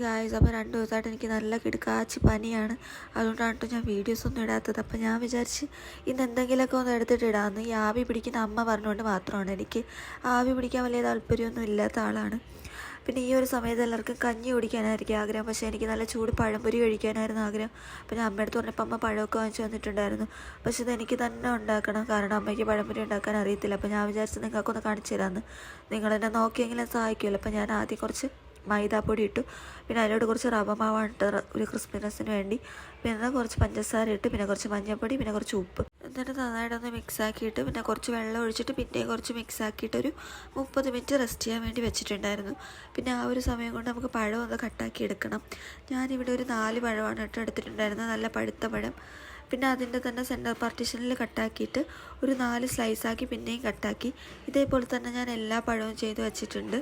Guys, അപ്പോൾ 2 ദിവസമായിട്ട് എനിക്ക് നല്ല കിടക്കാച്ചി പനിയാണ്. അതുകൊണ്ടാണ് കേട്ടോ ഞാൻ വീഡിയോസൊന്നും ഇടാത്തത്. അപ്പോൾ ഞാൻ വിചാരിച്ച് ഇന്ന് എന്തെങ്കിലുമൊക്കെ ഒന്ന് എടുത്തിട്ട് ഇടാമെന്ന്. ഈ ആവി പിടിക്കുന്ന അമ്മ പറഞ്ഞുകൊണ്ട് മാത്രമാണ്. എനിക്ക് ആവി പിടിക്കാൻ വലിയ താല്പര്യമൊന്നും ഇല്ലാത്ത ആളാണ്. പിന്നെ ഈ ഒരു സമയത്ത് എല്ലാവർക്കും കഞ്ഞി കുടിക്കാനായിരിക്കും ആഗ്രഹം. പക്ഷേ എനിക്ക് നല്ല ചൂട് പഴംപൊരി കഴിക്കാനായിരുന്നു ആഗ്രഹം. അപ്പോൾ ഞാൻ അമ്മയടുത്ത് പറഞ്ഞപ്പോൾ അമ്മ പഴമൊക്കെ വാങ്ങിച്ച് വന്നിട്ടുണ്ടായിരുന്നു. പക്ഷേ ഇതെനിക്ക് തന്നെ ഉണ്ടാക്കണം, കാരണം അമ്മയ്ക്ക് പഴംപൊരി ഉണ്ടാക്കാൻ അറിയത്തില്ല. അപ്പോൾ ഞാൻ വിചാരിച്ച് നിങ്ങൾക്കൊന്ന് കാണിച്ചു തരാമെന്ന്. നിങ്ങളെന്നെ നോക്കിയെങ്കിലും സഹായിക്കുമല്ലോ. അപ്പോൾ ഞാൻ ആദ്യം കുറച്ച് മൈദാപ്പൊടി ഇട്ടു, പിന്നെ അതിലോട്ട് കുറച്ച് റവ മാവാണ് ഇട്ട് ഒരു ക്രിസ്പിനെസ്സിന് വേണ്ടി. പിന്നെ കുറച്ച് പഞ്ചസാര ഇട്ട്, പിന്നെ കുറച്ച് മഞ്ഞൾപ്പൊടി, പിന്നെ കുറച്ച് ഉപ്പ്. എന്നിട്ട് നന്നായിട്ടൊന്ന് മിക്സാക്കിയിട്ട് പിന്നെ കുറച്ച് വെള്ളം ഒഴിച്ചിട്ട് പിന്നെയും കുറച്ച് മിക്സാക്കിയിട്ടൊരു 30 മിനിറ്റ് റെസ്റ്റ് ചെയ്യാൻ വേണ്ടി വെച്ചിട്ടുണ്ടായിരുന്നു. പിന്നെ ആ ഒരു സമയം കൊണ്ട് നമുക്ക് പഴം ഒന്ന് കട്ടാക്കി എടുക്കണം. ഞാനിവിടെ ഒരു 4 പഴമാണ് എടുത്തിട്ടുണ്ടായിരുന്നത്, നല്ല പഴുത്ത പഴം. പിന്നെ അതിൻ്റെ തന്നെ സെൻറ്റർ പാർട്ടീഷനിൽ കട്ടാക്കിയിട്ട് ഒരു 4 സ്ലൈസാക്കി പിന്നെയും കട്ടാക്കി. ഇതേപോലെ തന്നെ ഞാൻ എല്ലാ പഴവും ചെയ്ത് വെച്ചിട്ടുണ്ട്.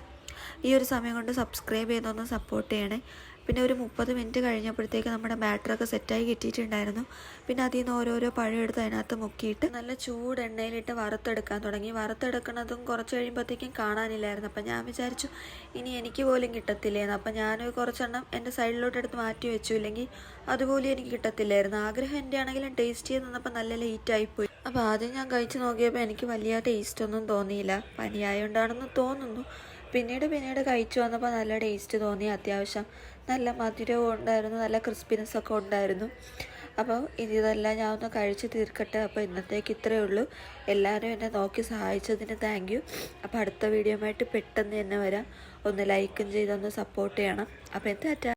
ഈ ഒരു സമയം കൊണ്ട് സബ്സ്ക്രൈബ് ചെയ്തൊന്ന് സപ്പോർട്ട് ചെയ്യണേ. പിന്നെ ഒരു 30 മിനിറ്റ് കഴിഞ്ഞപ്പോഴത്തേക്ക് നമ്മുടെ ബാറ്ററൊക്കെ സെറ്റായി കിട്ടിയിട്ടുണ്ടായിരുന്നു. പിന്നെ അതിൽ നിന്ന് ഓരോരോ പഴം എടുത്ത് അതിനകത്ത് മുക്കിയിട്ട് നല്ല ചൂട് എണ്ണയിലിട്ട് വറുത്തെടുക്കാൻ തുടങ്ങി. വറുത്തെടുക്കുന്നതും കുറച്ച് കഴിയുമ്പോഴത്തേക്കും കാണാനില്ലായിരുന്നു. അപ്പം ഞാൻ വിചാരിച്ചു ഇനി എനിക്ക് പോലും കിട്ടത്തില്ലേന്ന്. അപ്പം ഞാൻ കുറച്ചെണ്ണം എൻ്റെ സൈഡിലോട്ട് എടുത്ത് മാറ്റി വെച്ചു, ഇല്ലെങ്കിൽ അതുപോലെ എനിക്ക് കിട്ടത്തില്ലായിരുന്നു. ആഗ്രഹം എൻ്റെ ആണെങ്കിലും ടേസ്റ്റ് ചെയ്ത് നിന്നപ്പോൾ നല്ല ലേറ്റായിപ്പോയി. അപ്പോൾ ആദ്യം ഞാൻ കഴിച്ച് നോക്കിയപ്പോൾ എനിക്ക് വലിയ ടേസ്റ്റൊന്നും തോന്നിയില്ല. പനിയായോണ്ടാണെന്ന് തോന്നുന്നു. പിന്നീട് കഴിച്ചു വന്നപ്പോൾ നല്ല ടേസ്റ്റ് തോന്നി. അത്യാവശ്യം നല്ല മധുരവും ഉണ്ടായിരുന്നു, നല്ല ക്രിസ്പിനെസ്സൊക്കെ ഉണ്ടായിരുന്നു. അപ്പോൾ ഇതെല്ലാം ഞാൻ ഒന്ന് കഴിച്ച് തീർക്കട്ടെ. അപ്പോൾ ഇന്നത്തേക്ക് ഇത്രയേ ഉള്ളൂ. എല്ലാവരും എന്നെ നോക്കി സഹായിച്ചതിന് താങ്ക് യു. അപ്പോൾ അടുത്ത വീഡിയോ ആയിട്ട് പെട്ടെന്ന് തന്നെ വരാം. ഒന്ന് ലൈക്കും ചെയ്തൊന്ന് സപ്പോർട്ട് ചെയ്യണം. അപ്പോൾ എന്താ